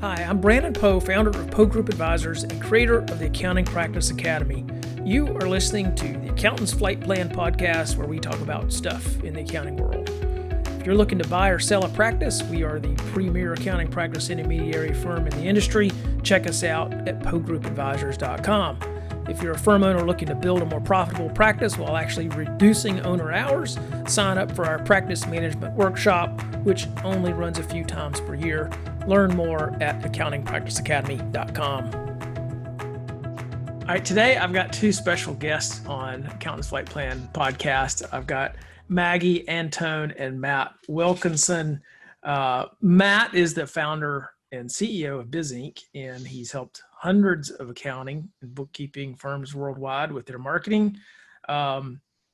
Hi, I'm Brandon Poe, founder of Poe Group Advisors and creator of the Accounting Practice Academy. You are listening to the Accountant's Flight Plan podcast, where we talk about stuff in the accounting world. If you're looking to buy or sell a practice, we are the premier accounting practice intermediary firm in the industry. Check us out at PoeGroupAdvisors.com. If you're a firm owner looking to build a more profitable practice while actually reducing owner hours, sign up for our practice management workshop, which only runs a few times per year. Learn more at accountingpracticeacademy.com. All right, today I've got two special guests on Accountant's Flight Plan podcast. I've got Maggie Antone and Matt Wilkinson. Matt is the founder and CEO of BizInk, and he's helped hundreds of accounting and bookkeeping firms worldwide with their marketing.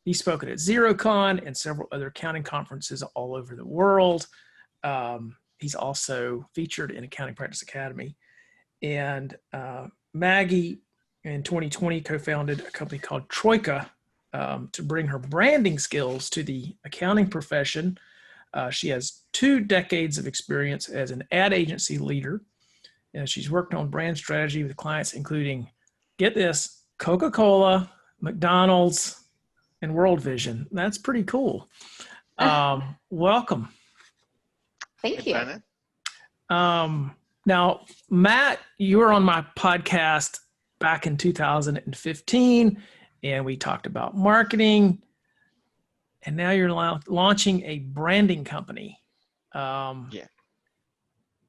He's spoken at XeroCon and several other accounting conferences all over the world. He's also featured in Accounting Practice Academy. And Maggie, in 2020, co-founded a company called Troika to bring her branding skills to the accounting profession. She has 2 decades of experience as an ad agency leader. And she's worked on brand strategy with clients, including, get this, Coca Cola, McDonald's, and World Vision. That's pretty cool. Welcome. Thank you. Now, Matt, you were on my podcast back in 2015, and we talked about marketing. And now you're launching a branding company. Yeah.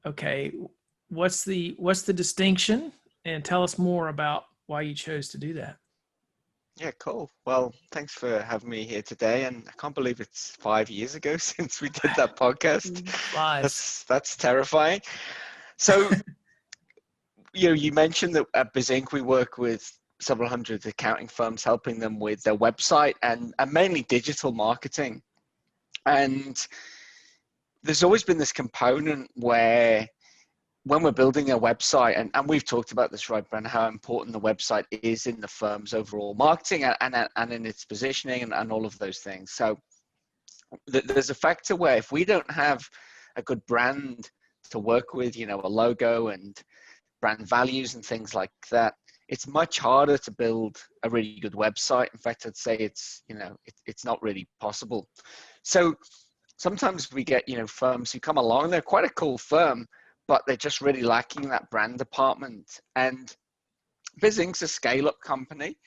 Okay. What's the distinction? And tell us more about why you chose to do that. Yeah, cool. Well, thanks for having me here today. And I can't believe it's 5 years ago since we did that podcast. That's terrifying. So, you mentioned that at BizInk we work with several hundred accounting firms, helping them with their website and mainly digital marketing. And there's always been this component where when we're building a website, and we've talked about this, right, Brent, how important the website is in the firm's overall marketing and in its positioning and all of those things. So there's a factor where if we don't have a good brand to work with, a logo and brand values and things like that, it's much harder to build a really good website. In fact, I'd say it's not really possible. So sometimes we get, firms who come along, they're quite a cool firm, but they're just really lacking that brand department. And BizInk's a scale-up company.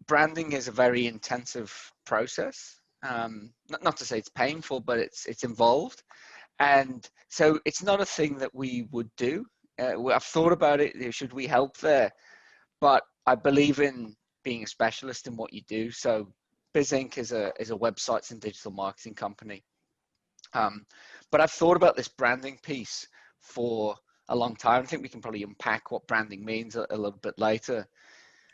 Branding is a very intensive process. Not to say it's painful, but it's involved. And so it's not a thing that we would do. I've thought about it. Should we help there? But I believe in being a specialist in what you do. So BizInk is a websites and digital marketing company. But I've thought about this branding piece for a long time. I think we can probably unpack what branding means a little bit later.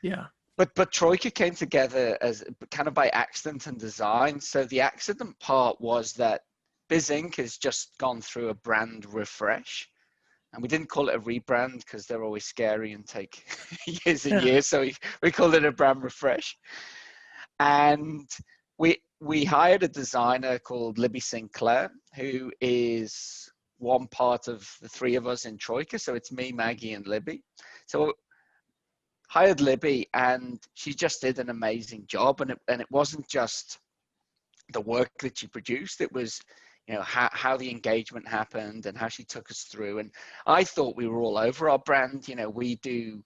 Yeah. But Troika came together as kind of by accident and design. So the accident part was that BizInk has just gone through a brand refresh. And we didn't call it a rebrand because they're always scary and take years and years. So we called it a brand refresh. And we hired a designer called Libby Sinclair, who is one part of the 3 of us in Troika. So it's me, Maggie, and Libby. So hired Libby, and she just did an amazing job. And it wasn't just the work that she produced. It was, how the engagement happened and how she took us through. And I thought we were all over our brand. We do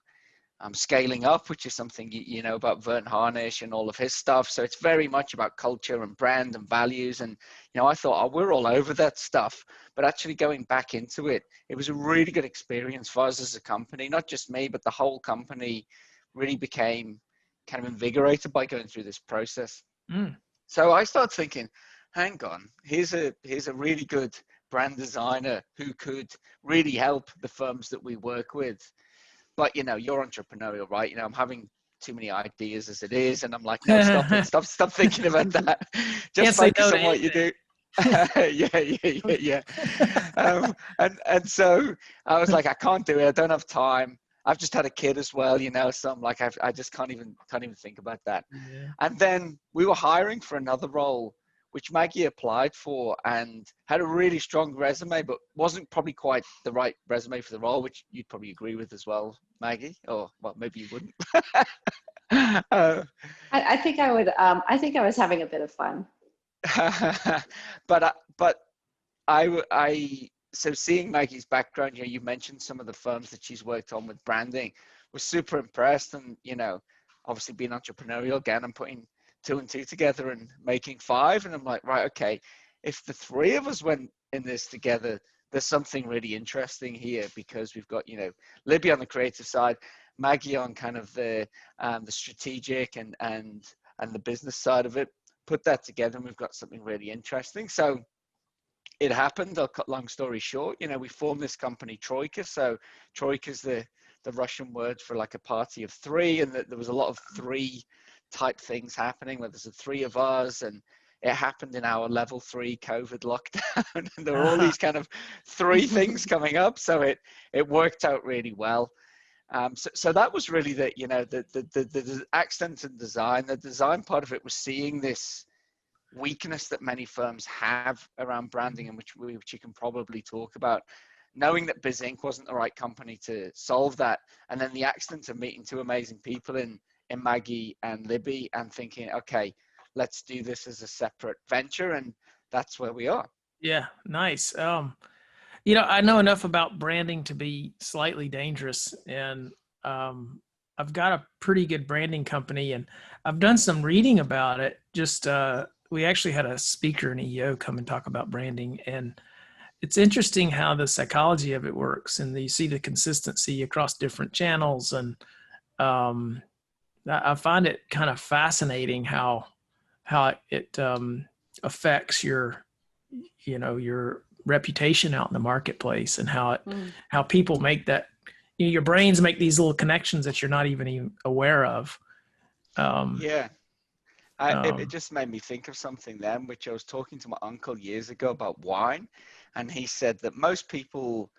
scaling up, which is something you know about Vern Harnish and all of his stuff. So it's very much about culture and brand and values. And I thought, we're all over that stuff. But actually going back into it, it was a really good experience for us as a company. Not just me, but the whole company really became kind of invigorated by going through this process. So I started thinking, hang on, here's a really good brand designer who could really help the firms that we work with. But you're entrepreneurial, right? I'm having too many ideas as it is, and I'm like, no, stop it, stop thinking about that. Just focus on what you do. Yeah. And so I was like, I can't do it. I don't have time. I've just had a kid as well, so I'm like, I just can't even think about that. Yeah. And then we were hiring for another role which Maggie applied for and had a really strong resume, but wasn't probably quite the right resume for the role, which you'd probably agree with as well, Maggie, or well, maybe you wouldn't. I think I would. I think I was having a bit of fun. but so seeing Maggie's background, you mentioned some of the firms that she's worked on with branding, was super impressed, and obviously being entrepreneurial again and putting 2 and 2 together and making 5, and I'm like, right, okay, if the 3 of us went in this together, there's something really interesting here, because we've got Libby on the creative side, Maggie on kind of the strategic and the business side of it. Put that together and we've got something really interesting. So it happened. I'll cut long story short. We formed this company Troika. So Troika is the Russian word for like a party of 3, and that there was a lot of 3 type things happening, where there's 3 of us, and it happened in our level 3 COVID lockdown. And there were all these kind of 3 things coming up. So it worked out really well. So that was really the accent and design. The design part of it was seeing this weakness that many firms have around branding, and which you can probably talk about, knowing that BizInk wasn't the right company to solve that, and then the accident of meeting 2 amazing people in Maggie and Libby, and thinking, okay, let's do this as a separate venture, and that's where we are. Yeah, nice. I know enough about branding to be slightly dangerous, and I've got a pretty good branding company, and I've done some reading about it. Just we actually had a speaker and EO come and talk about branding, and it's interesting how the psychology of it works, and you see the consistency across different channels, and I find it kind of fascinating how it affects your reputation out in the marketplace, and how people make that, your brains make these little connections that you're not even aware of. It just made me think of something then, which I was talking to my uncle years ago about wine, and he said that most people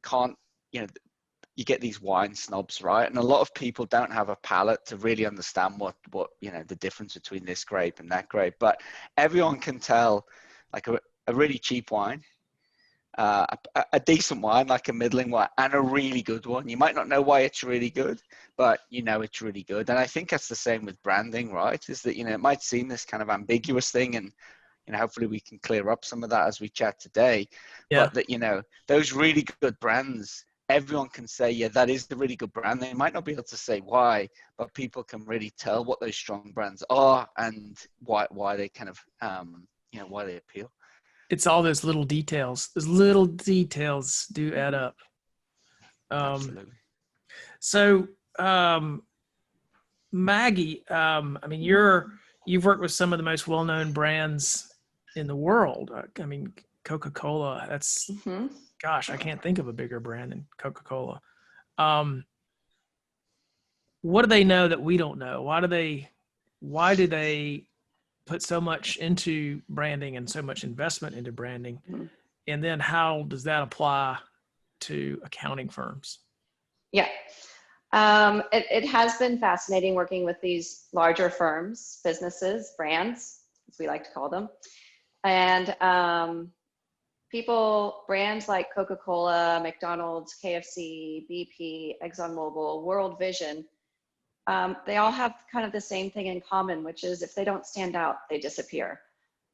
can't, you get these wine snobs, right? And a lot of people don't have a palate to really understand what the difference between this grape and that grape, but everyone can tell like a really cheap wine, a decent wine, like a middling wine, and a really good one. You might not know why it's really good, but it's really good. And I think that's the same with branding, right? Is that, it might seem this kind of ambiguous thing, and hopefully we can clear up some of that as we chat today. Yeah. But that, those really good brands, everyone can say, yeah, that is the really good brand. They might not be able to say why, but people can really tell what those strong brands are, and why they kind of, why they appeal. It's all those little details. Those little details do add up. Absolutely. So, Maggie, you've worked with some of the most well-known brands in the world. Coca Cola. That's gosh, I can't think of a bigger brand than Coca Cola. What do they know that we don't know? Why do they put so much into branding and so much investment into branding? And then how does that apply to accounting firms? Yeah. It has been fascinating working with these larger firms, businesses, brands, as we like to call them. And brands like Coca Cola, McDonald's, KFC, BP, ExxonMobil, World Vision, they all have kind of the same thing in common, which is if they don't stand out, they disappear.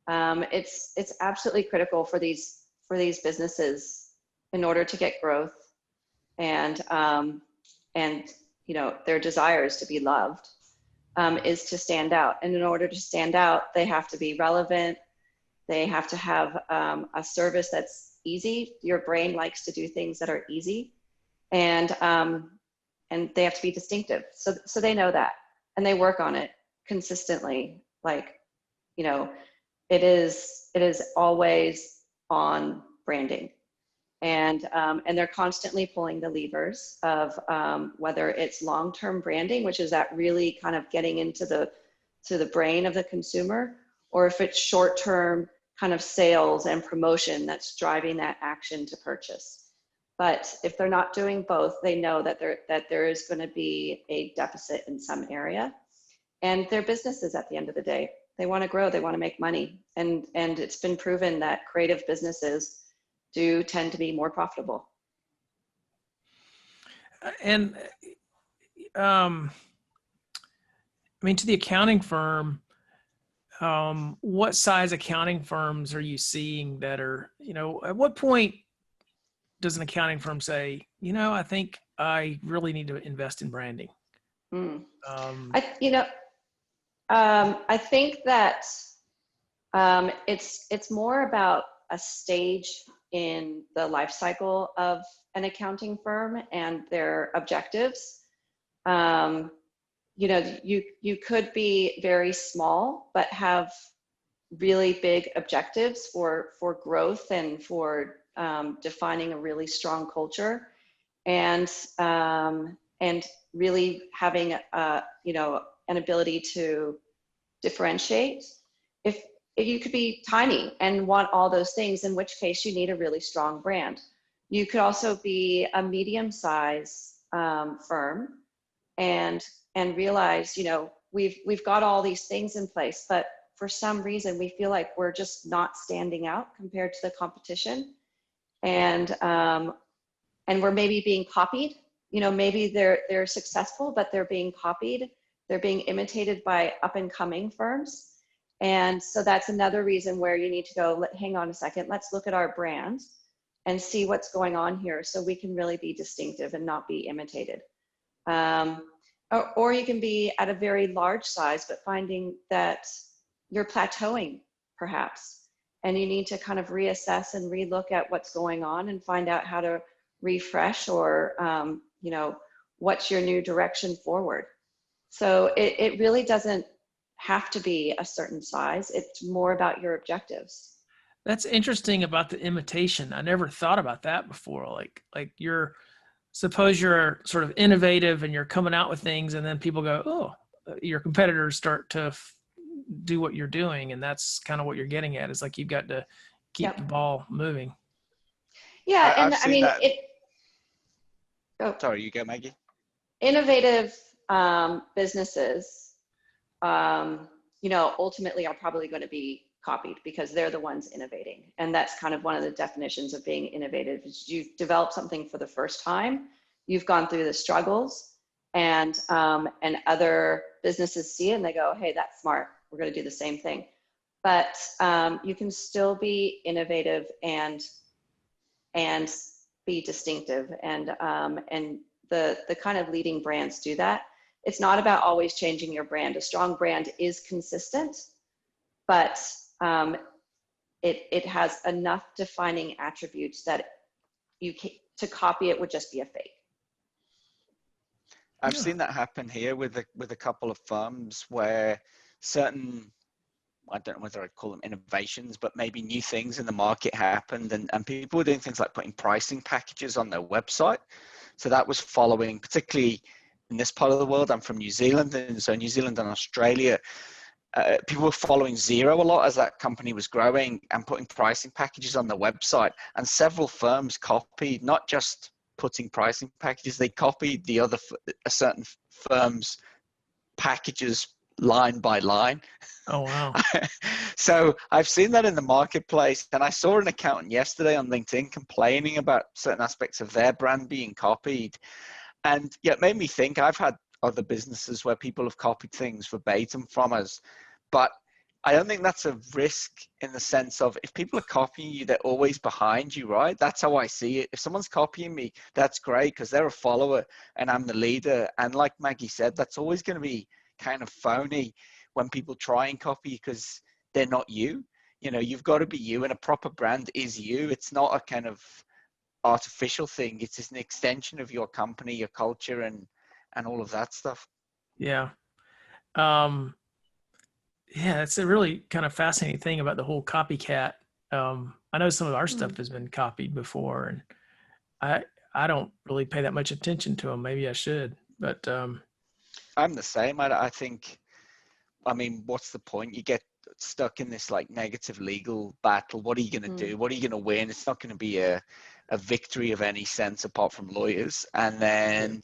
It's absolutely critical for these businesses in order to get growth and their desires to be loved, is to stand out. And in order to stand out, they have to be relevant. They have to have a service that's easy. Your brain likes to do things that are easy, and they have to be distinctive. So they know that, and they work on it consistently. It is always on branding, and they're constantly pulling the levers of whether it's long-term branding, which is that really kind of getting into the brain of the consumer, or if it's short-term kind of sales and promotion that's driving that action to purchase. But if they're not doing both, they know that there is going to be a deficit in some area. And they're businesses at the end of the day. They want to grow, they want to make money. And it's been proven that creative businesses do tend to be more profitable. And I mean, to the accounting firm, what size accounting firms are you seeing that are, at what point does an accounting firm say, I think I really need to invest in branding? I think that it's more about a stage in the life cycle of an accounting firm and their objectives. You could be very small, but have really big objectives for growth and for defining a really strong culture, and really having an ability to differentiate. If you could be tiny and want all those things, in which case you need a really strong brand. You could also be a medium-sized firm and realize, we've got all these things in place, but for some reason we feel like we're just not standing out compared to the competition, and we're maybe being copied. Maybe they're successful, but they're being copied. They're being imitated by up-and-coming firms. And so that's another reason where you need to go, hang on a second, let's look at our brand and see what's going on here so we can really be distinctive and not be imitated. Or you can be at a very large size, but finding that you're plateauing perhaps, and you need to kind of reassess and relook at what's going on and find out how to refresh, or what's your new direction forward. So it really doesn't have to be a certain size. It's more about your objectives. That's interesting about the imitation. I never thought about that before. Like suppose you're sort of innovative and you're coming out with things, and then people go, oh, your competitors start to do what you're doing. And that's kind of what you're getting at, is like, you've got to keep the ball moving. Yeah. And I've I mean, that. Sorry, you go, Maggie. Innovative businesses, ultimately are probably going to be copied because they're the ones innovating. And that's kind of one of the definitions of being innovative, is you've developed something for the first time, you've gone through the struggles, and other businesses see it and they go, hey, that's smart, we're going to do the same thing. But you can still be innovative and be distinctive, and the kind of leading brands do that. It's not about always changing your brand. A strong brand is consistent, but it has enough defining attributes that to copy it would just be a fake. I've seen that happen here with a couple of firms where certain, I don't know whether I'd call them innovations, but maybe new things in the market happened, and people were doing things like putting pricing packages on their website. So that was following, particularly in this part of the world. I'm from New Zealand, and so New Zealand and Australia, people were following Xero a lot as that company was growing and putting pricing packages on their website. And several firms copied, not just putting pricing packages, they copied a certain firm's packages line by line. Oh, wow. So I've seen that in the marketplace, and I saw an accountant yesterday on LinkedIn complaining about certain aspects of their brand being copied. And it made me think, I've had other businesses where people have copied things verbatim from us, but I don't think that's a risk, in the sense of, if people are copying you, they're always behind you, right? That's how I see it. If someone's copying me, that's great because they're a follower and I'm the leader. And like Maggie said, that's always going to be kind of phony when people try and copy, because they're not you. You've got to be you, and a proper brand is you. It's not a kind of artificial thing. It's just an extension of your company, your culture, and all of that stuff. Yeah. Yeah, it's a really kind of fascinating thing about the whole copycat. I know some of our stuff has been copied before, and I don't really pay that much attention to them. Maybe I should, but I'm the same. I think, what's the point? You get stuck in this like negative legal battle. What are you going to do? What are you going to win? It's not going to be a victory of any sense apart from lawyers. And then,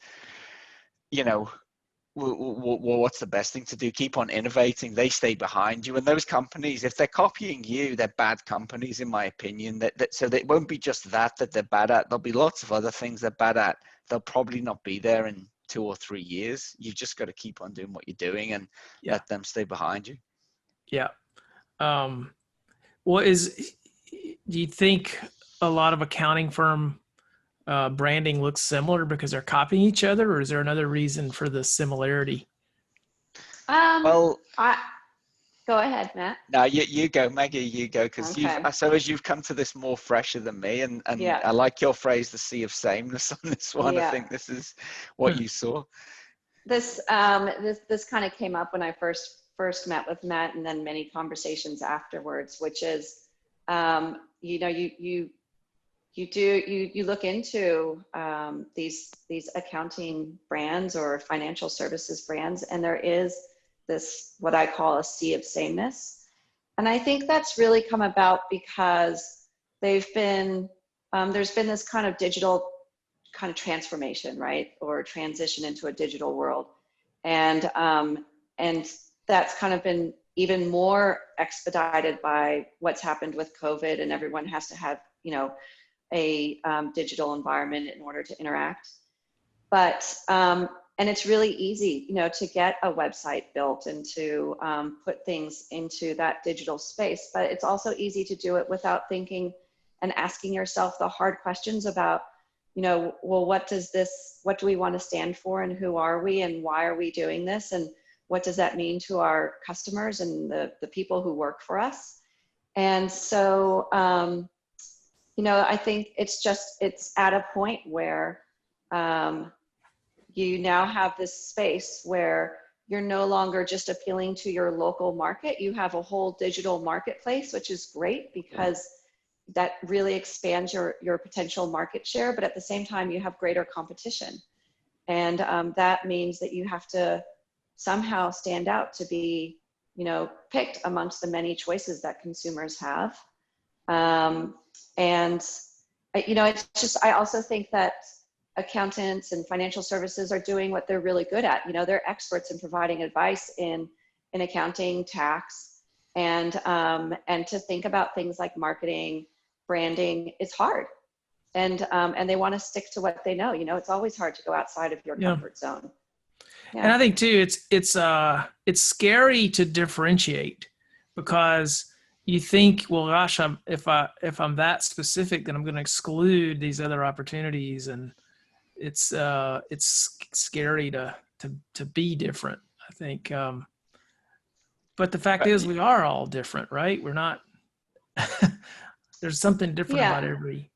what's the best thing to do? Keep on innovating. They stay behind you. And those companies, if they're copying you, they're bad companies, in my opinion. So it won't be just that they're bad at. There'll be lots of other things they're bad at. They'll probably not be there in 2 or 3 years. You've just got to keep on doing what you're doing and let them stay behind you. Yeah. Do you think a lot of accounting firm branding looks similar because they're copying each other, or is there another reason for the similarity? Well, go ahead, Matt. No, you go, Maggie, you go, because you've come to this more fresher than me, and I like your phrase, the sea of sameness on this one. I think this is what you saw. This kind of came up when I first met with Matt, and then many conversations afterwards, which is, you look into these accounting brands or financial services brands, and there is this, what I call a sea of sameness. And I think that's really come about because there's been this kind of digital kind of transformation, right? Or transition into a digital world. And that's kind of been even more expedited by what's happened with COVID, and everyone has to have, a digital environment in order to interact. But, and it's really easy, to get a website built and to put things into that digital space. But it's also easy to do it without thinking and asking yourself the hard questions about, well, what do we want to stand for, and who are we, and why are we doing this, and what does that mean to our customers and the people who work for us? And so, I think it's at a point where you now have this space where you're no longer just appealing to your local market. You have a whole digital marketplace, which is great because that really expands your potential market share. But at the same time, you have greater competition. And that means that you have to somehow stand out to be, picked amongst the many choices that consumers have. It's just, I also think that accountants and financial services are doing what they're really good at. They're experts in providing advice in accounting, tax, and to think about things like marketing, branding. It's hard, and they want to stick to what they know. It's always hard to go outside of your comfort zone. Yeah. And I think too, it's scary to differentiate, because you think, well, gosh, if I'm that specific, then I'm going to exclude these other opportunities, and it's scary to be different, I think. But the fact is, we are all different, right? We're not. There's something different about every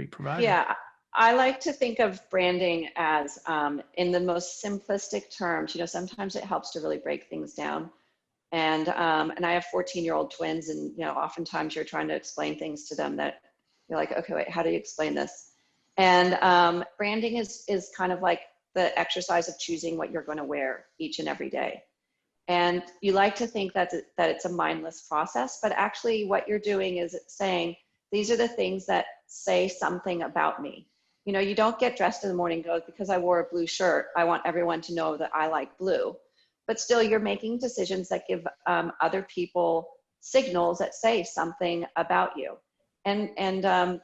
provider. Yeah, I like to think of branding as in the most simplistic terms. Sometimes it helps to really break things down. And I have 14-year-old twins, and oftentimes you're trying to explain things to them that you're like, okay, wait, how do you explain this? And branding is kind of like the exercise of choosing what you're going to wear each and every day. And you like to think that it's a mindless process, but actually what you're doing is saying, these are the things that say something about me. You don't get dressed in the morning and go, because I wore a blue shirt, I want everyone to know that I like blue. But still, you're making decisions that give other people signals that say something about you. And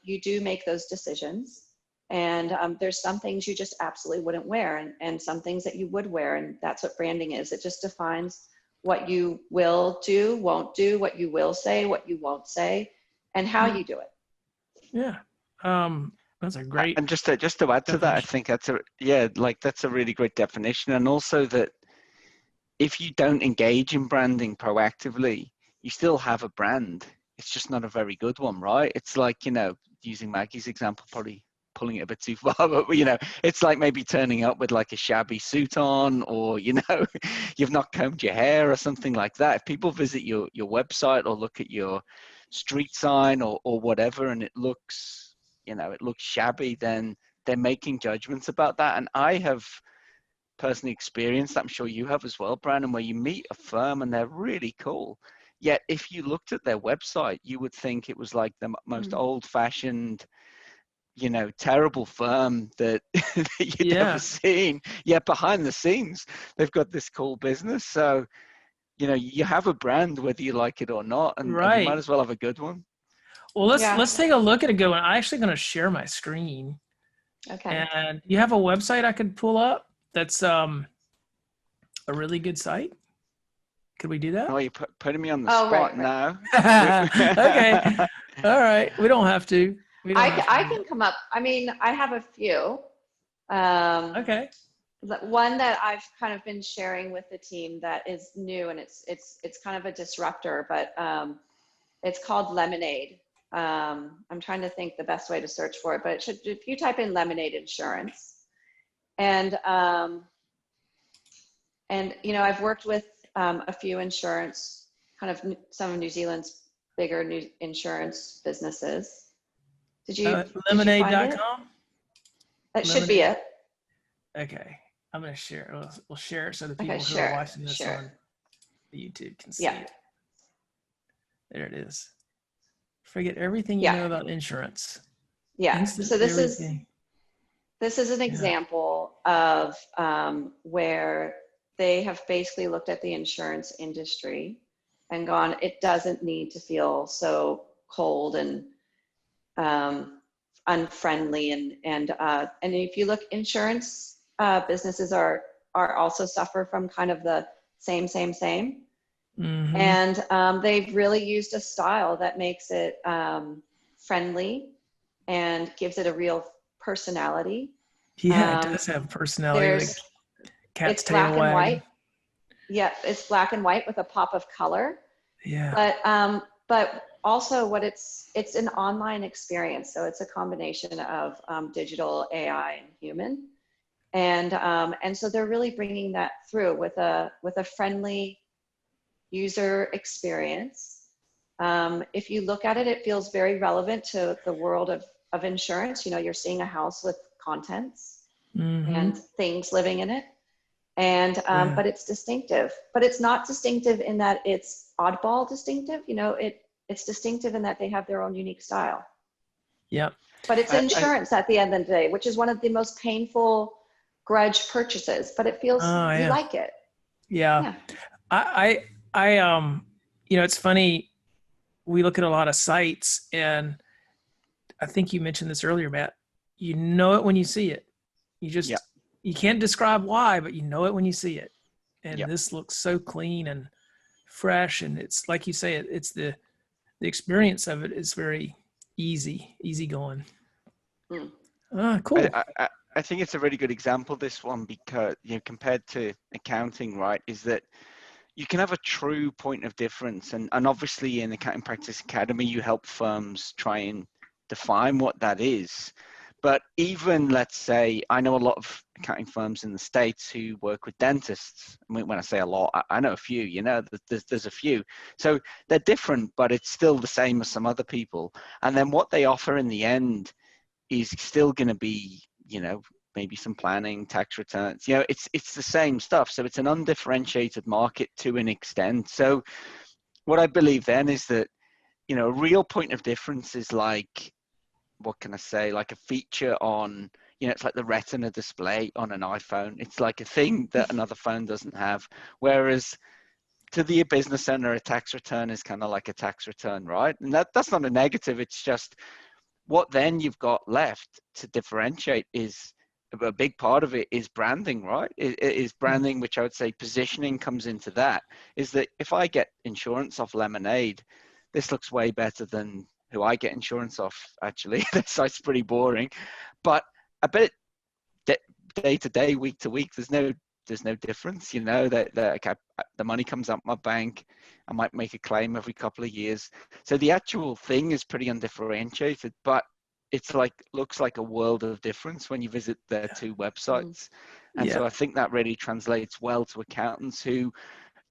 you do make those decisions. And there's some things you just absolutely wouldn't wear, and some things that you would wear. And that's what branding is. It just defines what you will do, won't do, what you will say, what you won't say, and how you do it. Yeah. That's a great. And just to add to that, I think that's a really great definition. And also that if you don't engage in branding proactively, you still have a brand. It's just not a very good one, right? It's like, using Maggie's example, probably pulling it a bit too far, but it's like maybe turning up with like a shabby suit on, or you've not combed your hair or something like that. If people visit your website or look at your street sign or whatever, and it looks shabby, then they're making judgments about that. And I have personally experienced, I'm sure you have as well, Brandon, where you meet a firm and they're really cool, yet if you looked at their website, you would think it was like the most old-fashioned terrible firm that, that you'd never seen. Yet behind the scenes, they've got this cool business. So, you have a brand whether you like it or not, and you might as well have a good one. Well, let's take a look at it going. I'm actually going to share my screen. Okay. And you have a website I could pull up that's a really good site? Could we do that? Oh, you're putting me on the spot now. Okay. All right. We don't have to. I can come up. I mean, I have a few. Okay. One that I've kind of been sharing with the team that is new, and it's kind of a disruptor, but it's called Lemonade. I'm trying to think the best way to search for it, but it should, if you type in Lemonade Insurance, and I've worked with a few insurance, kind of some of New Zealand's bigger new insurance businesses. Did you lemonade.com? That should be it. Okay. I'm going to share it. We'll share it so the people who are watching this on YouTube can see it. There it is. Forget everything you know about insurance. Yeah. So this is an example of where they have basically looked at the insurance industry and gone, it doesn't need to feel so cold and unfriendly, and if you look, insurance businesses are also suffer from kind of the same. Mm-hmm. And they've really used a style that makes it friendly and gives it a real personality. Yeah, it does have personality. Like cat's tail black and white. Yeah, it's black and white with a pop of color. Yeah. But also it's an online experience. So it's a combination of digital, AI, and human. And so they're really bringing that through with a friendly user experience. If you look at it, it feels very relevant to the world of insurance. You're seeing a house with contents and things living in it. And, but it's distinctive, but it's not distinctive in that it's oddball distinctive. It's distinctive in that they have their own unique style. Yeah. But it's insurance at the end of the day, which is one of the most painful grudge purchases, but it feels, you like it. Yeah. I it's funny. We look at a lot of sites, and I think you mentioned this earlier, Matt, you know it when you see it. You just, you can't describe why, but you know it when you see it. And this looks so clean and fresh. And it's like you say, it's the experience of it is very easy going. Cool. I think it's a really good example, this one, because compared to accounting, right, is that you can have a true point of difference. And obviously in Accounting Practice Academy, you help firms try and define what that is. But even, let's say, I know a lot of accounting firms in the States who work with dentists. I mean, when I say a lot, I know a few, there's a few. So they're different, but it's still the same as some other people. And then what they offer in the end is still going to be, maybe some planning, tax returns, it's the same stuff. So it's an undifferentiated market to an extent. So what I believe then is that, a real point of difference is like, what can I say, like a feature on, it's like the retina display on an iPhone. It's like a thing that another phone doesn't have. Whereas to the business owner, a tax return is kind of like a tax return, right? And that's not a negative. It's just what then you've got left to differentiate is a big part of it is branding, right? It is branding, which I would say positioning comes into that, is that if I get insurance off Lemonade, this looks way better than who I get insurance off, actually. That site's pretty boring. But I bet day to day, week to week, there's no difference, that the money comes out my bank. I might make a claim every couple of years. So the actual thing is pretty undifferentiated, but it's looks like a world of difference when you visit their two websites. And so I think that really translates well to accountants who,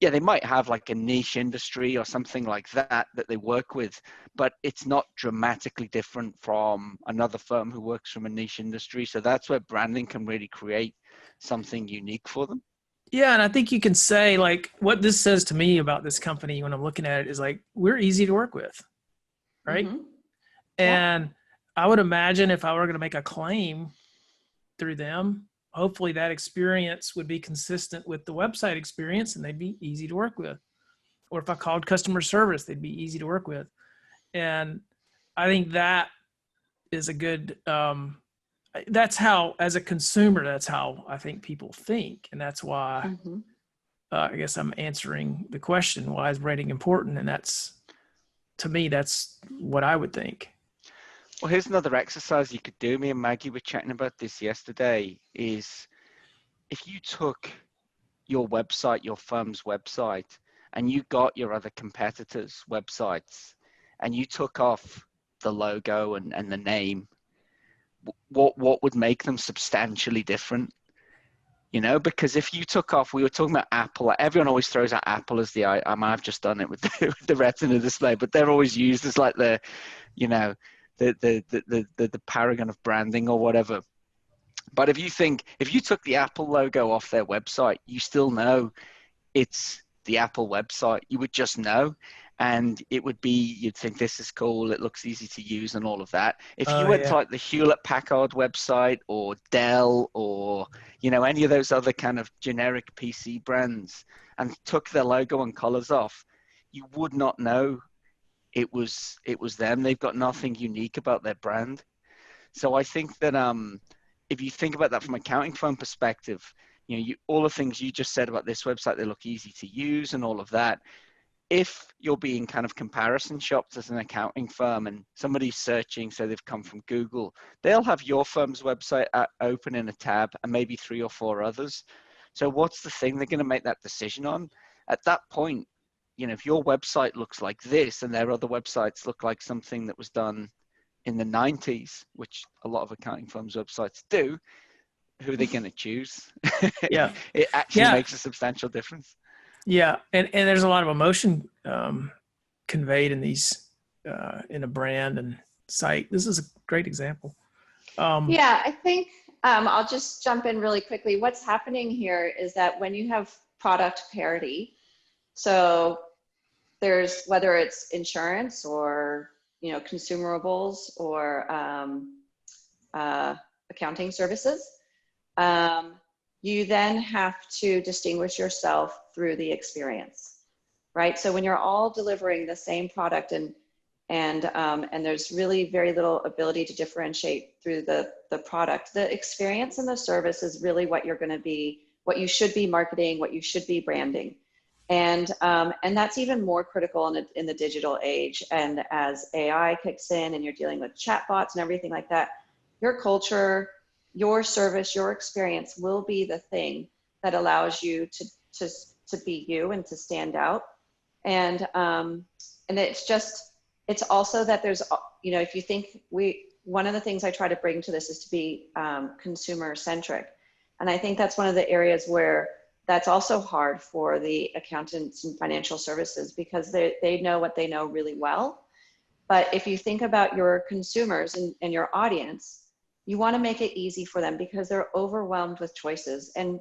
they might have like a niche industry or something like that they work with, but it's not dramatically different from another firm who works from a niche industry. So that's where branding can really create something unique for them. Yeah. And I think you can say, like, what this says to me about this company when I'm looking at it is like, we're easy to work with. Right. And I would imagine if I were going to make a claim through them, hopefully that experience would be consistent with the website experience and they'd be easy to work with. Or if I called customer service, they'd be easy to work with. And I think that is a good, that's how, as a consumer, that's how I think people think. And that's why I guess I'm answering the question, why is branding important? And that's, to me, that's what I would think. Well, here's another exercise you could do. Me and Maggie were chatting about this yesterday, is if you took your website, your firm's website, and you got your other competitors' websites, and you took off the logo and the name, what would make them substantially different? You know, because if you took off, we were talking about Apple. Like everyone always throws out Apple as the I've just done it with the Retina display, but they're always used as like the, you know, the paragon of branding or whatever. But if you took the Apple logo off their website, you still know it's the Apple website. You would just know, and it would be, you'd think this is cool, it looks easy to use and all of that. If you went to like the Hewlett Packard website or Dell or, you know, any of those other kind of generic PC brands and took their logo and colors off, you would not know it was them. They've got nothing unique about their brand. So I think that if you think about that from an accounting firm perspective, you know, all the things you just said about this website, they look easy to use and all of that. If you're being kind of comparison shopped as an accounting firm and somebody's searching, so they've come from Google, they'll have your firm's website open in a tab and maybe 3 or 4 others. So what's the thing they're going to make that decision on? At that point, you know, if your website looks like this and their other websites look like something that was done in the 90s, which a lot of accounting firms' websites do, who are they going to choose? Yeah. It actually makes a substantial difference. Yeah. And there's a lot of emotion conveyed in these, in a brand and site. This is a great example. Yeah, I think I'll just jump in really quickly. What's happening here is that when you have product parity, so there's, whether it's insurance or, you know, consumables or accounting services, you then have to distinguish yourself through the experience, right? So when you're all delivering the same product and there's really very little ability to differentiate through the product, the experience and the service is really what you're going to be, what you should be marketing, what you should be branding. And that's even more critical in the digital age. And as AI kicks in and you're dealing with chatbots and everything like that, your culture, your service, your experience will be the thing that allows you to be you and to stand out. And it's also that there's, you know, if you think one of the things I try to bring to this is to be consumer centric. And I think that's one of the areas where that's also hard for the accountants and financial services, because they know what they know really well. But if you think about your consumers and your audience, you want to make it easy for them because they're overwhelmed with choices. And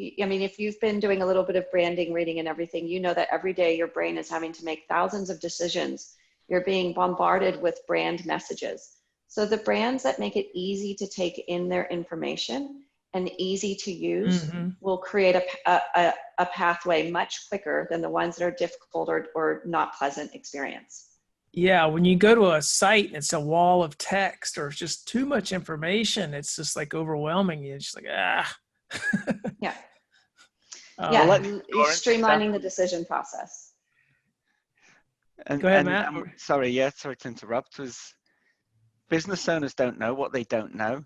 I mean, if you've been doing a little bit of branding, reading and everything, you know that every day your brain is having to make thousands of decisions. You're being bombarded with brand messages. So the brands that make it easy to take in their information and easy to use will create a pathway much quicker than the ones that are difficult or not pleasant experience. Yeah, when you go to a site and it's a wall of text or it's just too much information, it's just like overwhelming you. It's just like, Yeah. Yeah, you're streamlining the decision process. And, go ahead, Matt. Sorry to interrupt. Was business owners don't know what they don't know.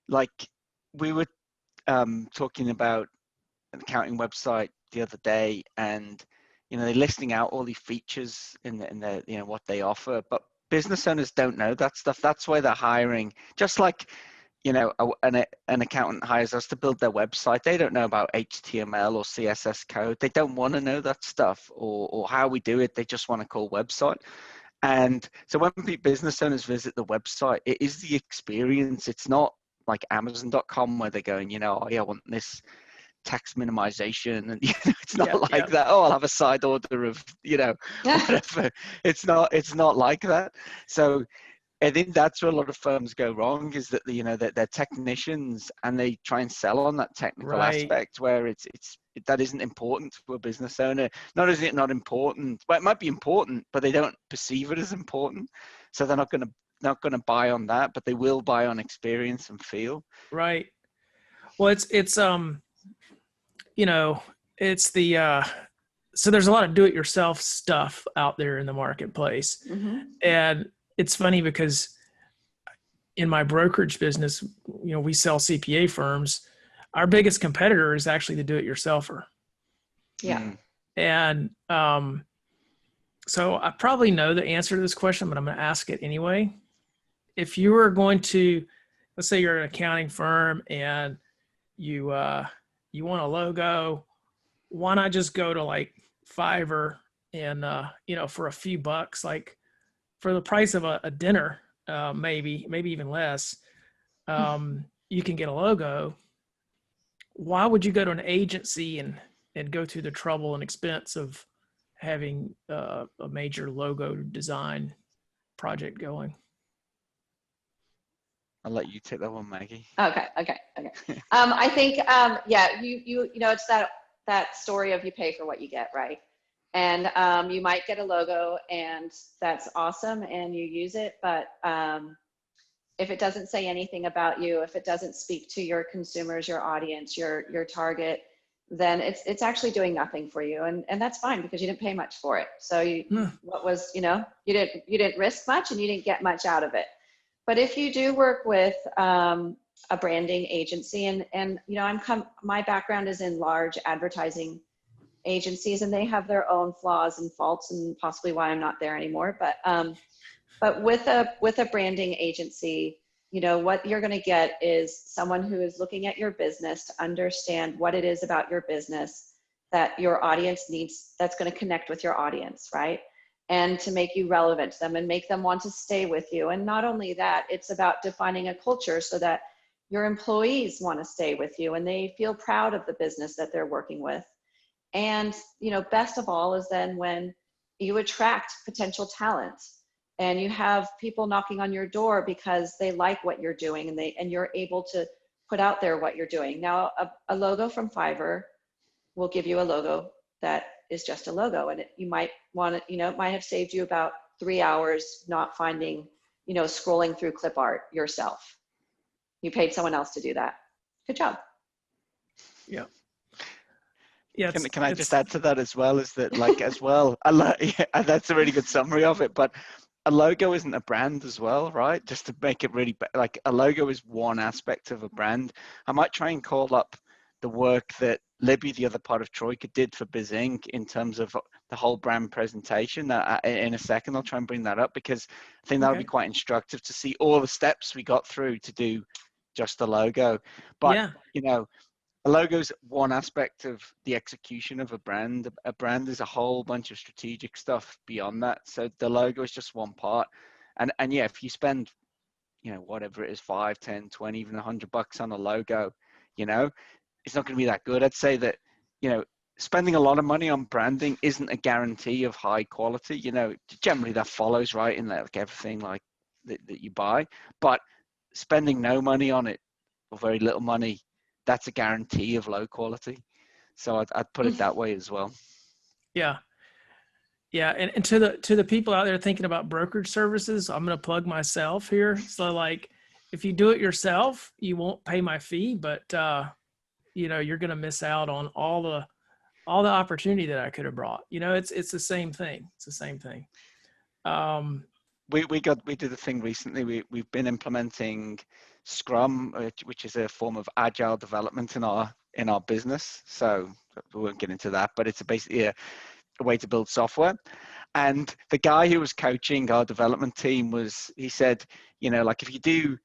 Like we were talking about an accounting website the other day, and you know, they're listing out all these features in the you know, what they offer, but business owners don't know that stuff. That's why they're hiring. Just like, you know, an accountant hires us to build their website. They don't know about HTML or CSS code. They don't want to know that stuff or how we do it. They just want to call website. And so when business owners visit the website, it is the experience. It's not like Amazon.com where they're going, you know, oh yeah, I want this tax minimization, and you know, it's not that. Oh, I'll have a side order of, you know, whatever. It's not like that. So I think that's where a lot of firms go wrong, is that that they're technicians and they try and sell on that technical aspect where that isn't important to a business owner. Not is it not important, but it might be important, but they don't perceive it as important, so they're not going to buy on that, but they will buy on experience and feel. Right. Well, it's it's the so there's a lot of do-it-yourself stuff out there in the marketplace, and it's funny because in my brokerage business, we sell CPA firms. Our biggest competitor is actually the do-it-yourselfer. Yeah. And so I probably know the answer to this question, but I'm going to ask it anyway. If you were going to, let's say you're an accounting firm and you want a logo, why not just go to like Fiverr and for a few bucks, like for the price of a dinner, maybe even less, you can get a logo. Why would you go to an agency and go through the trouble and expense of having a major logo design project going? I'll let you take that one, Maggie. Okay. I think, it's that story of you pay for what you get, right? And you might get a logo and that's awesome and you use it, but if it doesn't say anything about you, if it doesn't speak to your consumers, your audience, your target, then it's actually doing nothing for you. And that's fine because you didn't pay much for it. So you didn't risk much and you didn't get much out of it. But if you do work with a branding agency, and my background is in large advertising agencies, and they have their own flaws and faults, and possibly why I'm not there anymore. But with a branding agency, what you're going to get is someone who is looking at your business to understand what it is about your business that your audience needs, that's going to connect with your audience, right? And to make you relevant to them and make them want to stay with you. And not only that, it's about defining a culture so that your employees want to stay with you and they feel proud of the business that they're working with. And, best of all is then when you attract potential talent and you have people knocking on your door because they like what you're doing and you're able to put out there what you're doing. Now, a logo from Fiverr will give you a logo that is just a logo, and you might want to, it might have saved you about 3 hours not finding, scrolling through clip art yourself. You paid someone else to do that. Good job. Yeah. Can I just add to that as well? Is that that's a really good summary of it. But a logo isn't a brand as well, right? Just to make it really like a logo is one aspect of a brand. I might try and call up the work that Libby, the other part of Troika, did for BizInk in terms of the whole brand presentation. In a second, I'll try and bring that up because I think that'll be quite instructive to see all the steps we got through to do just the logo. But, a logo is one aspect of the execution of a brand. A brand is a whole bunch of strategic stuff beyond that. So the logo is just one part. And if you spend, whatever it is, 5, 10, 20, even $100 on a logo, it's not going to be that good. I'd say that, spending a lot of money on branding isn't a guarantee of high quality. Generally that follows, right, in like everything like that you buy. But spending no money on it or very little money, that's a guarantee of low quality. So I'd put it that way as well. Yeah. And to the people out there thinking about brokerage services, I'm going to plug myself here. So like, if you do it yourself, you won't pay my fee, but you're going to miss out on all the opportunity that I could have brought. It's the same thing. It's the same thing. We did a thing recently. We've been implementing Scrum, which is a form of agile development in our business. So we won't get into that, but it's basically a way to build software. And the guy who was coaching our development team he said, like if you do,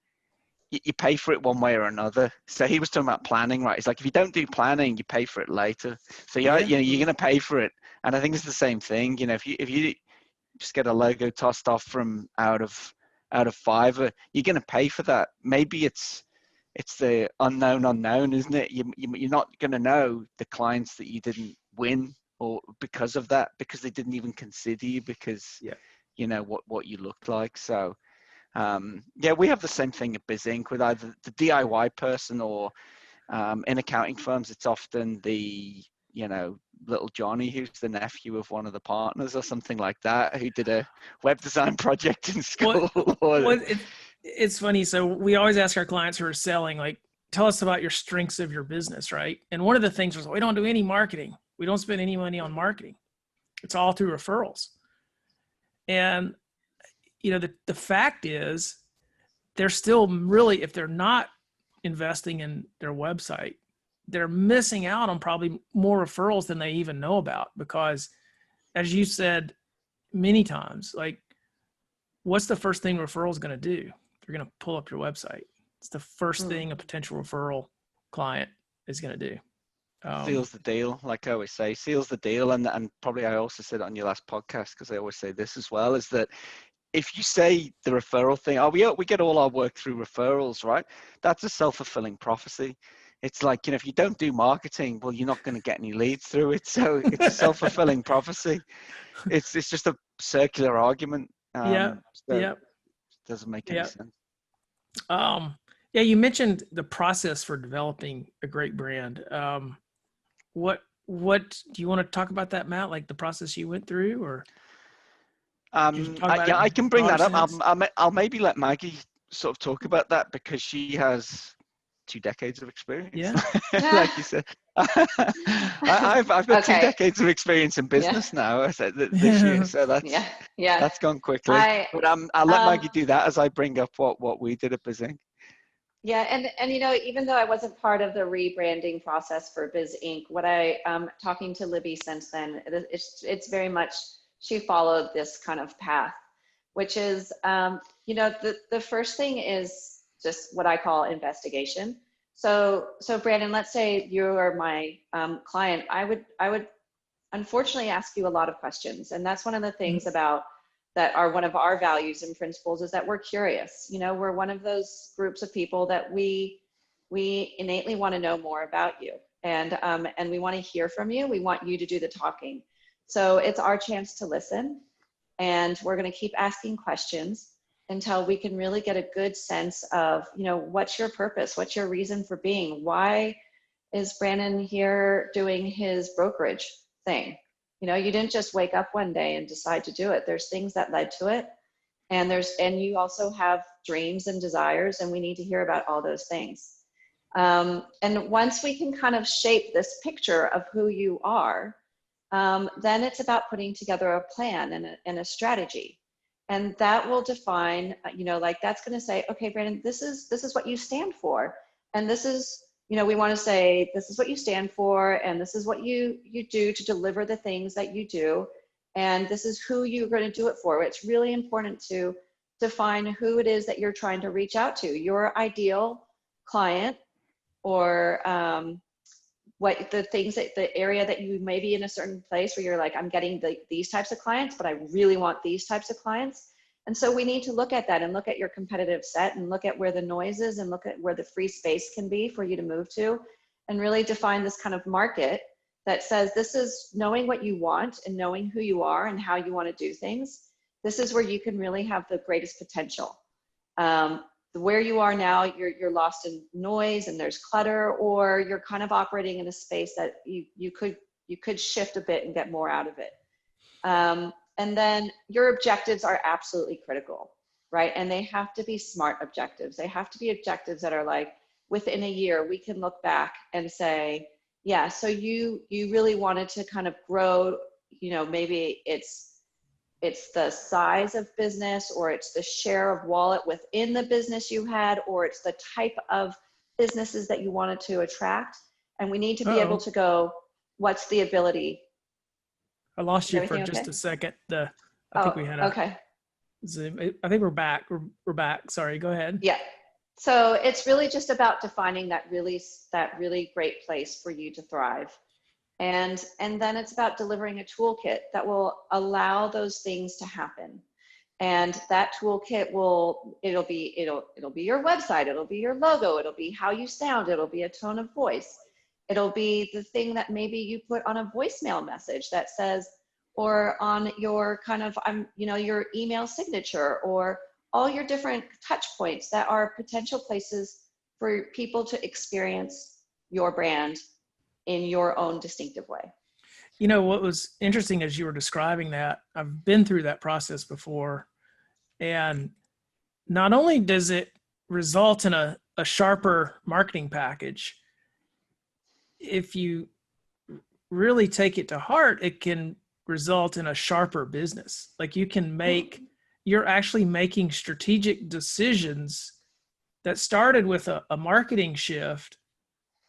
you pay for it one way or another. So he was talking about planning, right? It's like if you don't do planning, you pay for it later. So you're going to pay for it. And I think it's the same thing. If you just get a logo tossed off from out of Fiverr, you're going to pay for that. Maybe it's the unknown, isn't it? You're not going to know the clients that you didn't win or because of that, because they didn't even consider you because what you looked like. So Yeah, we have the same thing at BizInk with either the DIY person or in accounting firms, it's often the, little Johnny who's the nephew of one of the partners or something like that, who did a web design project in school. It's funny. So we always ask our clients who are selling, like, tell us about your strengths of your business, right? And one of the things was, we don't do any marketing. We don't spend any money on marketing. It's all through referrals. And, the fact is, they're still really, if they're not investing in their website, they're missing out on probably more referrals than they even know about, because as you said many times, like, what's the first thing referral is going to do? They're going to pull up your website. It's the first thing a potential referral client is going to do. Seals the deal, like I always say, seals the deal. And probably I also said it on your last podcast, because I always say this as well, is that if you say the referral thing, we get all our work through referrals, right? That's a self-fulfilling prophecy. It's like, if you don't do marketing, well, you're not going to get any leads through it. So it's a self-fulfilling prophecy. It's just a circular argument. It doesn't make any sense. Yeah, you mentioned the process for developing a great brand. What do you want to talk about that, Matt? Like the process you went through, or? I can bring that up. I'll maybe let Maggie sort of talk about that, because she has 2 decades of experience. Yeah. Like you said. I've got 2 decades of experience in business now this year, so that's gone quickly. But I'll let Maggie do that as I bring up what we did at BizInk. Yeah, and even though I wasn't part of the rebranding process for BizInk, what talking to Libby since then, it's very much, she followed this kind of path, which is, the first thing is just what I call investigation. So Brandon, let's say you are my client. I would unfortunately ask you a lot of questions, and that's one of the things about that are one of our values and principles, is that we're curious. We're one of those groups of people that we innately want to know more about you, and we want to hear from you. We want you to do the talking. So it's our chance to listen, and we're going to keep asking questions until we can really get a good sense of, what's your purpose? What's your reason for being? Why is Brandon here doing his brokerage thing? You didn't just wake up one day and decide to do it. There's things that led to it. And you also have dreams and desires, and we need to hear about all those things. And once we can kind of shape this picture of who you are, then it's about putting together a plan and a strategy. And that will define, that's going to say, okay, Brandon, this is what you stand for. And this is, we want to say, this is what you stand for, and this is what you do to deliver the things that you do. And this is who you're going to do it for. It's really important to define who it is that you're trying to reach out to, your ideal client, or what the things that the area that you may be in a certain place where you're like, I'm getting these types of clients, but I really want these types of clients. And so we need to look at that and look at your competitive set and look at where the noise is and look at where the free space can be for you to move to, and really define this kind of market that says, this is knowing what you want and knowing who you are and how you want to do things. This is where you can really have the greatest potential. Where you are now, you're lost in noise and there's clutter, or you're kind of operating in a space that you could shift a bit and get more out of it. And then your objectives are absolutely critical, right? And they have to be smart objectives. They have to be objectives that are like, within a year, we can look back and say, yeah, so you really wanted to kind of grow, maybe it's the size of business, or it's the share of wallet within the business you had, or it's the type of businesses that you wanted to attract. And we need to be able to go, what's the ability? I lost you for just a second. I think we had a Zoom. I think we're back. We're back. Sorry, go ahead. Yeah. So it's really just about defining that really great place for you to thrive. And then it's about delivering a toolkit that will allow those things to happen. And that toolkit it'll be your website, it'll be your logo, it'll be how you sound, it'll be a tone of voice. It'll be the thing that maybe you put on a voicemail message that says, or on your kind of, your email signature, or all your different touch points that are potential places for people to experience your brand in your own distinctive way. You know, what was interesting as you were describing that, I've been through that process before. And not only does it result in a sharper marketing package, if you really take it to heart, it can result in a sharper business. Like you can you're actually making strategic decisions that started with a marketing shift,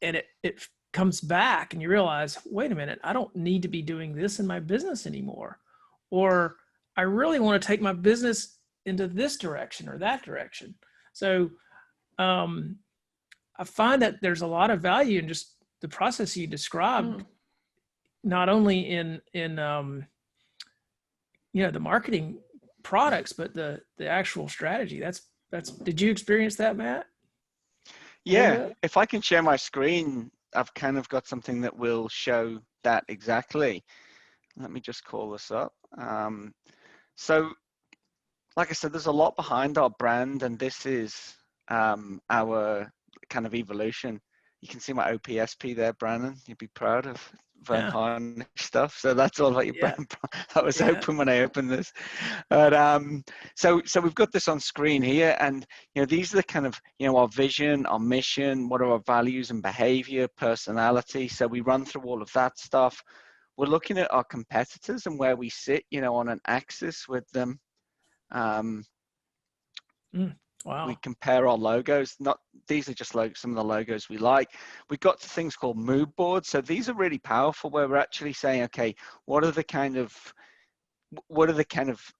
and it comes back and you realize, wait a minute, I don't need to be doing this in my business anymore. Or I really want to take my business into this direction or that direction. So I find that there's a lot of value in just the process you described, not only in the marketing products, but the actual strategy. That's did you experience that, Matt? Yeah, if I can share my screen, I've kind of got something that will show that exactly. Let me just call this up. So like I said, there's a lot behind our brand, and this is our kind of evolution. You can see my OPSP there, Brandon. You'd be proud of Vern Harnish stuff. So that's all about your brand. I was hoping when I opened this. But so we've got this on screen here, and these are the kind of our vision, our mission, what are our values and behavior, personality. So we run through all of that stuff. We're looking at our competitors and where we sit, on an axis with them. Wow. We compare our logos. These are just some of the logos we like. We got to things called mood boards. So these are really powerful, where we're actually saying, okay, what are the kind of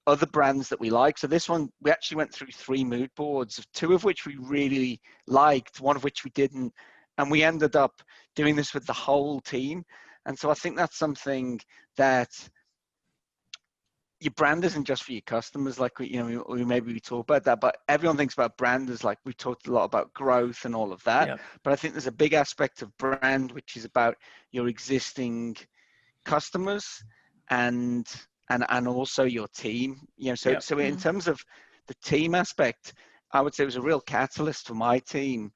other brands that we like? So this one, we actually went through 3 mood boards, 2 of which we really liked, 1 of which we didn't, and we ended up doing this with the whole team. And so I think that's something that your brand isn't just for your customers, like we talk about that, but everyone thinks about brand as, like, we talked a lot about growth and all of that. But I think there's a big aspect of brand which is about your existing customers and also your team. So in terms of the team aspect, I would say it was a real catalyst for my team,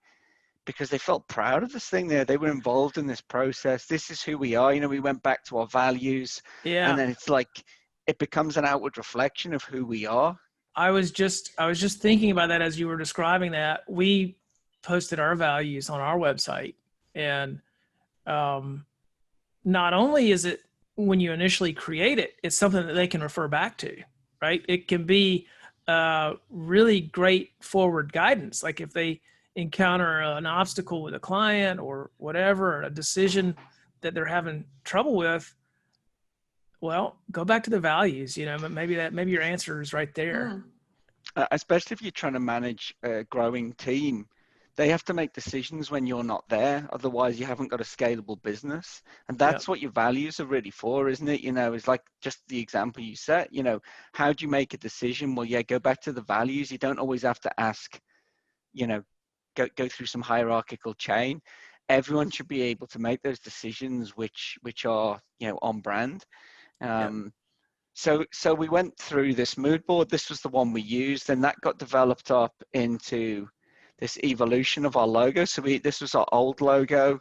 because they felt proud of this thing there. They were involved in this process. This is who we are. We went back to our values, and then it's like it becomes an outward reflection of who we are. I was just thinking about that as you were describing that. We posted our values on our website, and not only is it, when you initially create it, it's something that they can refer back to, right? It can be really great forward guidance. Like if they encounter an obstacle with a client or whatever, a decision that they're having trouble with, well, go back to the values, maybe your answer is right there. Especially if you're trying to manage a growing team, they have to make decisions when you're not there. Otherwise, you haven't got a scalable business. And that's what your values are really for, isn't it? It's like just the example you set, how do you make a decision? Well, go back to the values. You don't always have to ask, go through some hierarchical chain. Everyone should be able to make those decisions which are, on brand. So we went through this mood board. This was the one we used, and that got developed up into this evolution of our logo. So this was our old logo,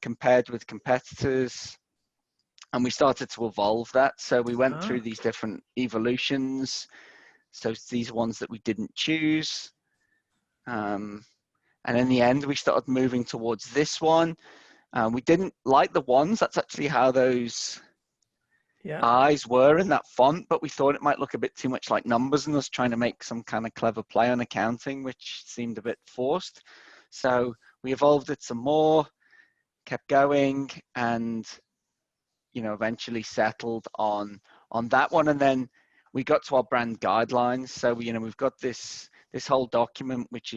compared with competitors, and we started to evolve that. So we went through these different evolutions. So these ones that we didn't choose, and in the end, we started moving towards this one. We didn't like the ones. That's actually how those eyes were in that font, but we thought it might look a bit too much like numbers and us trying to make some kind of clever play on accounting, which seemed a bit forced. So we evolved it some more, kept going, and eventually settled on that one. And then we got to our brand guidelines. So we've got this whole document which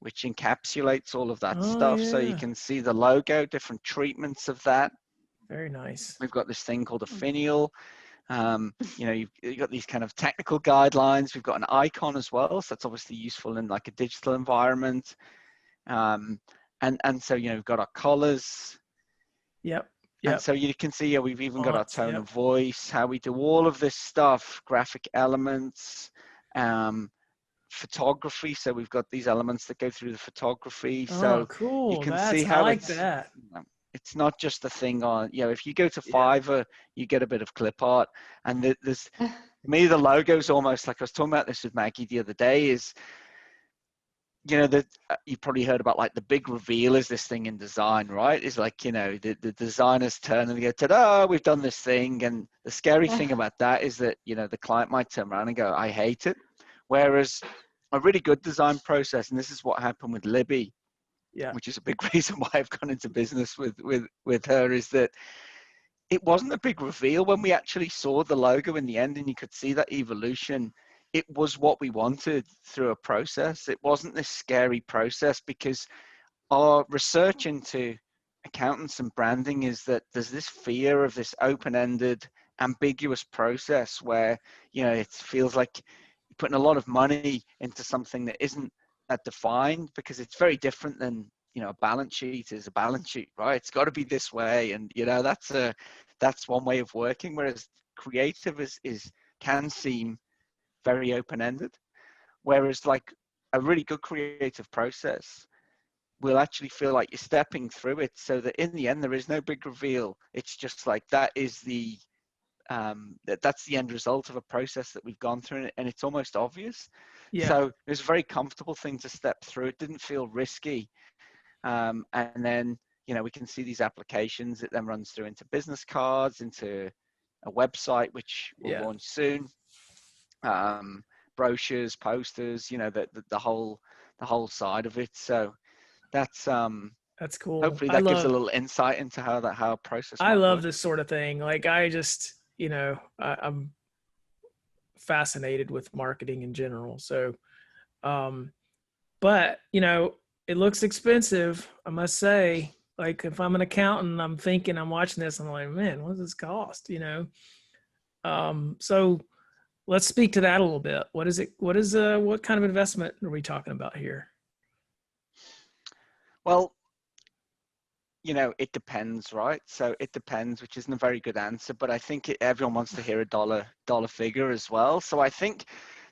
encapsulates all of that stuff. So you can see the logo, different treatments of that. Very nice. We've got this thing called a finial. You've got these kind of technical guidelines. We've got an icon as well, so that's obviously useful in like a digital environment. And so we've got our colors. Yep. And so you can see we've even got our tone of voice, how we do all of this stuff, graphic elements, and photography. So we've got these elements that go through the photography. Oh, So cool. you can see how I like that. It's not just a thing on, if you go to Fiverr, you get a bit of clip art, and there's, to me, the logo's almost like, I was talking about this with Maggie the other day, is, that you probably heard about, like, the big reveal is this thing in design, right? It's like, the designers turn and they go, ta-da, we've done this thing. And the scary thing about that is that, the client might turn around and go, I hate it. Whereas a really good design process, and this is what happened with Libby, which is a big reason why I've gone into business with her, is that it wasn't a big reveal when we actually saw the logo in the end and you could see that evolution. It was what we wanted through a process. It wasn't this scary process, because our research into accountants and branding is that there's this fear of this open-ended, ambiguous process where, it feels like you're putting a lot of money into something that isn't that defined, because it's very different than, a balance sheet is a balance sheet, right? It's got to be this way. And, that's one way of working. Whereas creative can seem very open-ended, whereas like a really good creative process will actually feel like you're stepping through it, so that in the end there is no big reveal. It's just like that is that's the end result of a process that we've gone through, and it's almost obvious. So it was a very comfortable thing to step through. It didn't feel risky, and then we can see these applications. It then runs through into business cards, into a website which will launch soon. Brochures, posters, the whole side of it. So that's cool. Hopefully that gives a little insight into how a process. I love this sort of thing. Like, I just, I'm fascinated with marketing in general. So, but it looks expensive, I must say. Like, if I'm an accountant, I'm watching this, I'm like, man, what does this cost? So let's speak to that a little bit. What kind of investment are we talking about here? Well, it depends, right? So it depends, which isn't a very good answer, but I think everyone wants to hear a dollar figure as well. So I think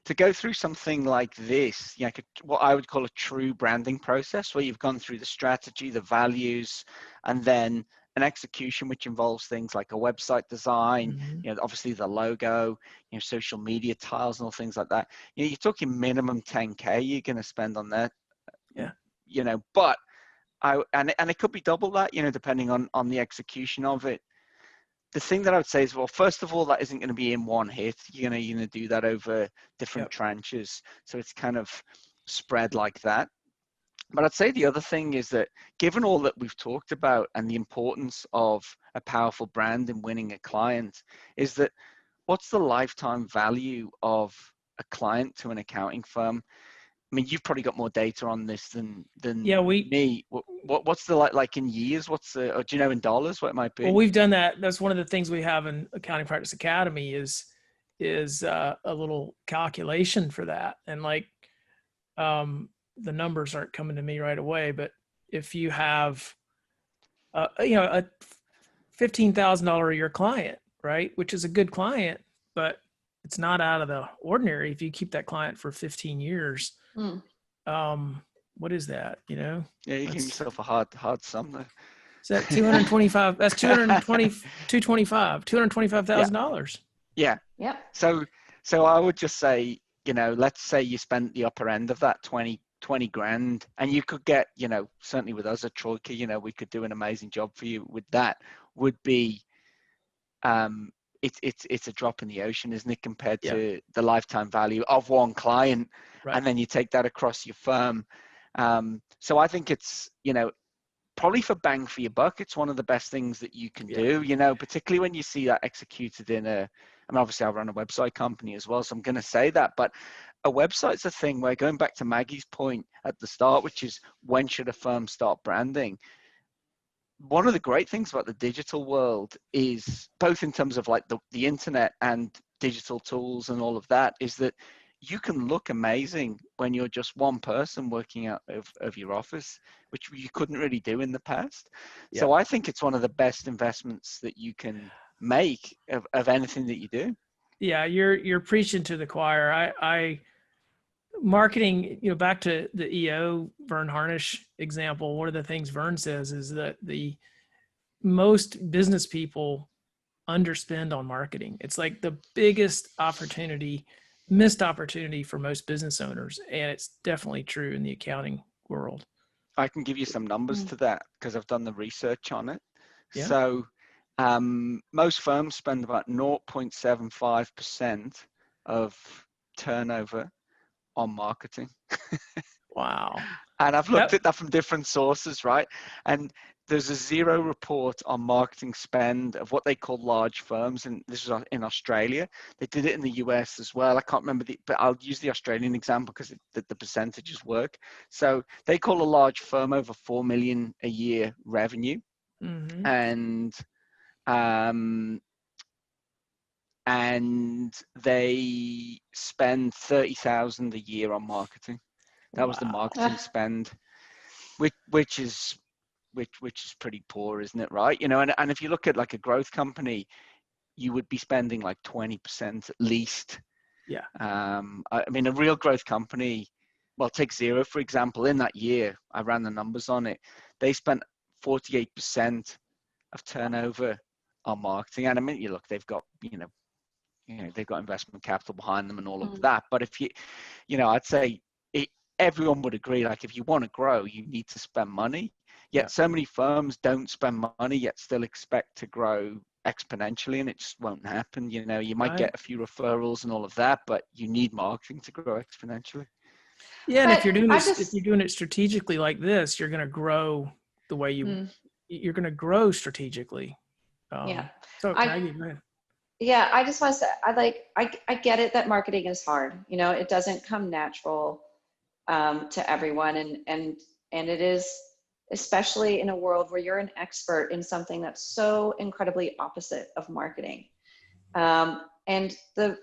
to go through something like this, what I would call a true branding process, where you've gone through the strategy, the values, and then an execution, which involves things like a website design, obviously the logo, social media tiles and all things like that. You're talking minimum 10K you're going to spend on that. But and it could be double that, depending on the execution of it. The thing that I would say is, well, first of all, that isn't going to be in one hit. You're going to do that over different tranches. So it's kind of spread like that. But I'd say the other thing is that, given all that we've talked about and the importance of a powerful brand in winning a client, is that what's the lifetime value of a client to an accounting firm? I mean, you've probably got more data on this than me. What's the like in years? Or do you know in dollars what it might be? Well, we've done that. That's one of the things we have in Accounting Practice Academy is a little calculation for that. And like, the numbers aren't coming to me right away, but if you have, a $15,000 a year client, right, which is a good client, but it's not out of the ordinary if you keep that client for 15 years. What is that? Yeah, you give yourself a hard sum there. Is that 225? That's $225,000. Yeah. So I would just say, let's say you spent the upper end of that 20 grand, and you could get, certainly with us at Troika, we could do an amazing job for you with that. Would be, it's a drop in the ocean, isn't it, compared to the lifetime value of one client, and then you take that across your firm. So I think it's, probably for bang for your buck, it's one of the best things that you can do, particularly when you see that executed in obviously I run a website company as well, so I'm going to say that, but a website's a thing where, going back to Maggie's point at the start, which is, when should a firm start branding? One of the great things about the digital world is, both in terms of like the internet and digital tools and all of that, is that you can look amazing when you're just one person working out of your office, which you couldn't really do in the past. So I think it's one of the best investments that you can make of anything that you do. Yeah, you're preaching to the choir. marketing, back to the EO Vern Harnish example, one of the things Vern says is that the most business people underspend on marketing. It's like the biggest missed opportunity for most business owners. And it's definitely true in the accounting world. I can give you some numbers to that because I've done the research on it. Yeah. So most firms spend about 0.75% of turnover on marketing. Wow. And I've looked at that from different sources, right? And there's a zero report on marketing spend of what they call large firms. And this is in Australia. They did it in the US as well. I can't remember but I'll use the Australian example because the percentages work. So they call a large firm over 4 million a year revenue. Mm-hmm. And they spend 30,000 a year on marketing. That was the marketing spend, which is pretty poor, isn't it? Right? And if you look at like a growth company, you would be spending like 20% at least. Yeah. I mean, a real growth company, well, take Xero, for example. In that year, I ran the numbers on it. They spent 48% of turnover on marketing. And I mean, they've got, they've got investment capital behind them and all of that. But if I'd say everyone would agree, like if you want to grow, you need to spend money. Yet so many firms don't spend money, yet still expect to grow exponentially, and it just won't happen. You might get a few referrals and all of that, but you need marketing to grow exponentially. Yeah, and if you're doing it strategically like this, you're going to grow the way you're going to grow strategically. So Maggie, go ahead. Yeah, I just want to say, I get it that marketing is hard. It doesn't come natural to everyone, and it is, especially in a world where you're an expert in something that's so incredibly opposite of marketing. And the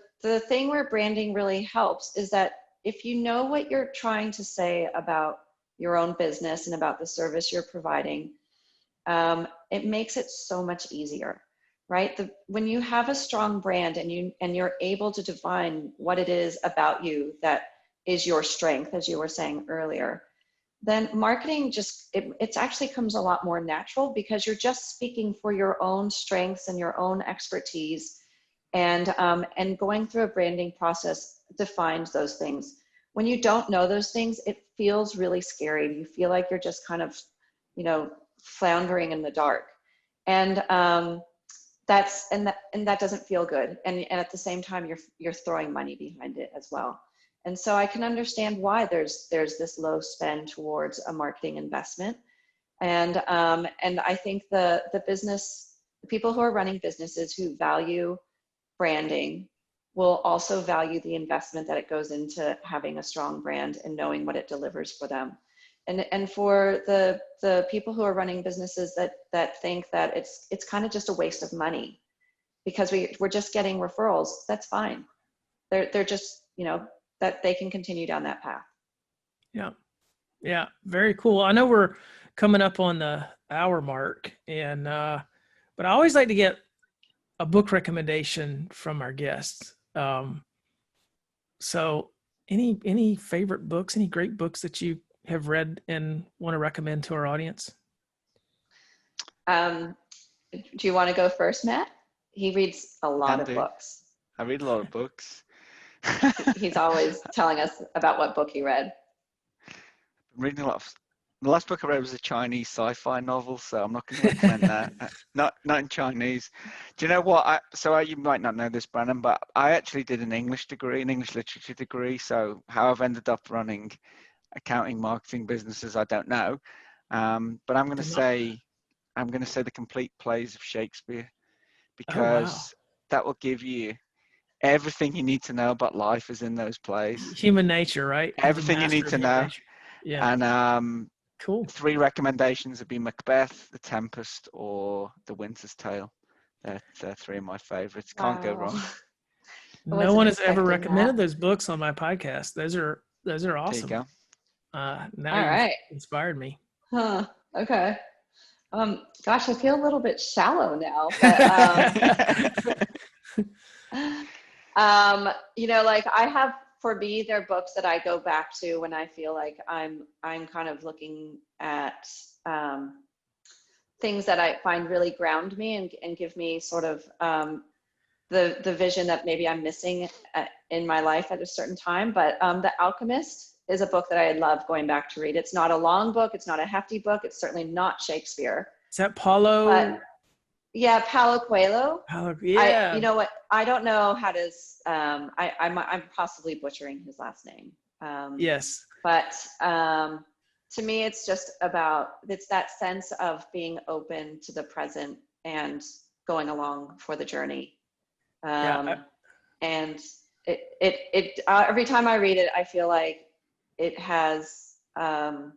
thing where branding really helps is that if you know what you're trying to say about your own business and about the service you're providing, it makes it so much easier. Right? When you have a strong brand and you're able to define what it is about you that is your strength, as you were saying earlier, then marketing it actually comes a lot more natural because you're just speaking for your own strengths and your own expertise, and going through a branding process defines those things. When you don't know those things, it feels really scary. You feel like you're just kind of, floundering in the dark, and that doesn't feel good. And at the same time, you're throwing money behind it as well. And so I can understand why there's this low spend towards a marketing investment. And I think the people who are running businesses who value branding will also value the investment that it goes into having a strong brand and knowing what it delivers for them. And for the people who are running businesses that think that it's kind of just a waste of money because we're just getting referrals, that's fine. They're just, that they can continue down that path. Yeah, very cool. I know we're coming up on the hour mark, and but I always like to get a book recommendation from our guests. So any favorite books, any great books that you have read and want to recommend to our audience? Do you want to go first, Matt? He reads a lot of books. I read a lot of books. He's always telling us about what book he read. I'm reading a lot of. The last book I read was a Chinese sci-fi novel, so I'm not going to recommend that. Not in Chinese. Do you know what? You might not know this, Brandon, but I actually did an English literature degree. So how I've ended up running accounting, marketing businesses, I don't know. But I'm going to say The Complete Plays of Shakespeare, because that will give you everything you need to know about life is in those plays. Human nature, right? Everything you need to know. Yeah. And cool. 3 recommendations would be Macbeth, The Tempest, or The Winter's Tale. They're 3 of my favorites. Can't go wrong. No one has ever recommended those books on my podcast. Those are awesome. There you go. Now you've inspired me. Huh. Okay. Gosh, I feel a little bit shallow now, but for me, they're books that I go back to when I feel like I'm kind of looking at things that I find really ground me and give me sort of the vision that maybe I'm missing in my life at a certain time. But The Alchemist is a book that I love going back to read. It's not a long book. It's not a hefty book. It's certainly not Shakespeare. Is that Paulo? But, yeah, Paulo Coelho. Yeah. You know what? I don't know how to. I'm possibly butchering his last name. Yes. But to me, it's just it's that sense of being open to the present and going along for the journey. And it every time I read it, I feel like it has a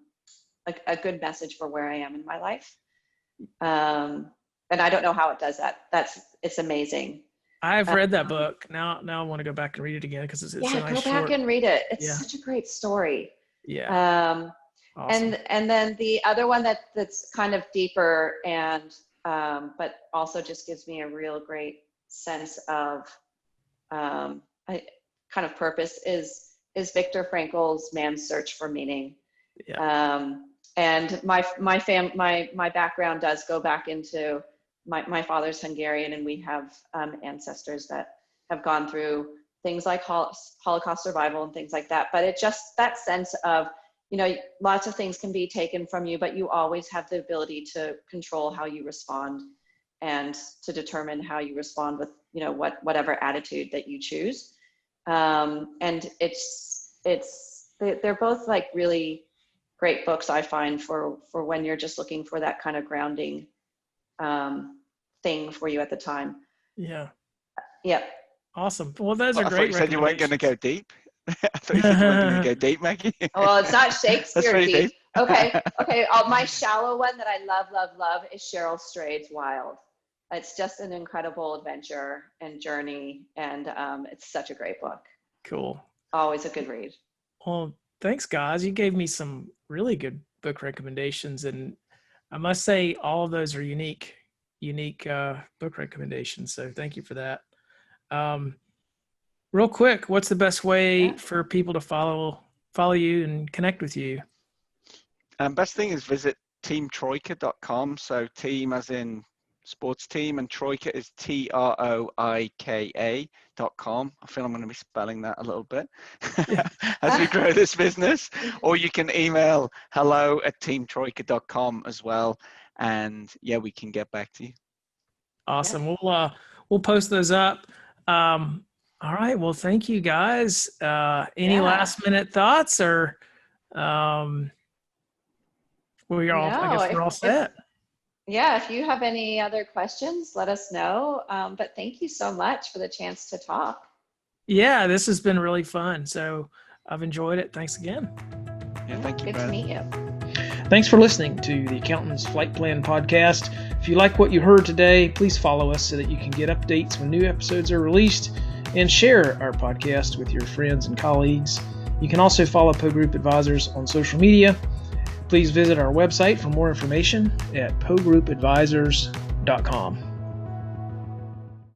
good message for where I am in my life. And I don't know how it does that. It's amazing. I've read that book. Now I want to go back and read it again because it's a nice go back and read it. It's Yeah. such a great story. Yeah. Awesome. And then the other one that's kind of deeper and but also just gives me a real great sense of kind of purpose is Viktor Frankl's Man's Search for Meaning. Yeah. And my background does go back into my father's Hungarian, and we have ancestors that have gone through things like Holocaust survival and things like that. But it just, that sense of, lots of things can be taken from you, but you always have the ability to control how you respond and to determine how you respond with, whatever attitude that you choose. And they're both like really great books, I find, for when you're just looking for that kind of grounding thing for you at the time. Yeah. Yeah. Awesome. Well, those are great. I thought you said you weren't going to go deep. I thought you said you weren't going to go deep, Maggie. Well, it's not Shakespeare deep. deep. Okay. My shallow one that I love is Cheryl Strayed's Wild. It's just an incredible adventure and journey, and it's such a great book. Cool. Always a good read. Well, thanks, guys. You gave me some really good book recommendations, and I must say all of those are unique book recommendations. So thank you for that. Real quick, what's the best way for people to follow you and connect with you? Best thing is visit teamtroika.com. So team as in sports team, and Troika is TROIKA.com. I feel I'm going to be spelling that a little bit as we grow this business. Or you can email hello@teamtroika.com as well. And we can get back to you. Awesome. Yeah. We'll post those up. All right. Well, thank you guys. Any last minute thoughts or I guess we're all set. If you have any other questions, let us know. But thank you so much for the chance to talk. Yeah, this has been really fun. So I've enjoyed it. Thanks again. Yeah, thank you. Good to meet you. Thanks for listening to the Accountant's Flight Plan podcast. If you like what you heard today, please follow us so that you can get updates when new episodes are released, and share our podcast with your friends and colleagues. You can also follow Poe Group Advisors on social media. Please visit our website for more information at PoeGroupAdvisors.com.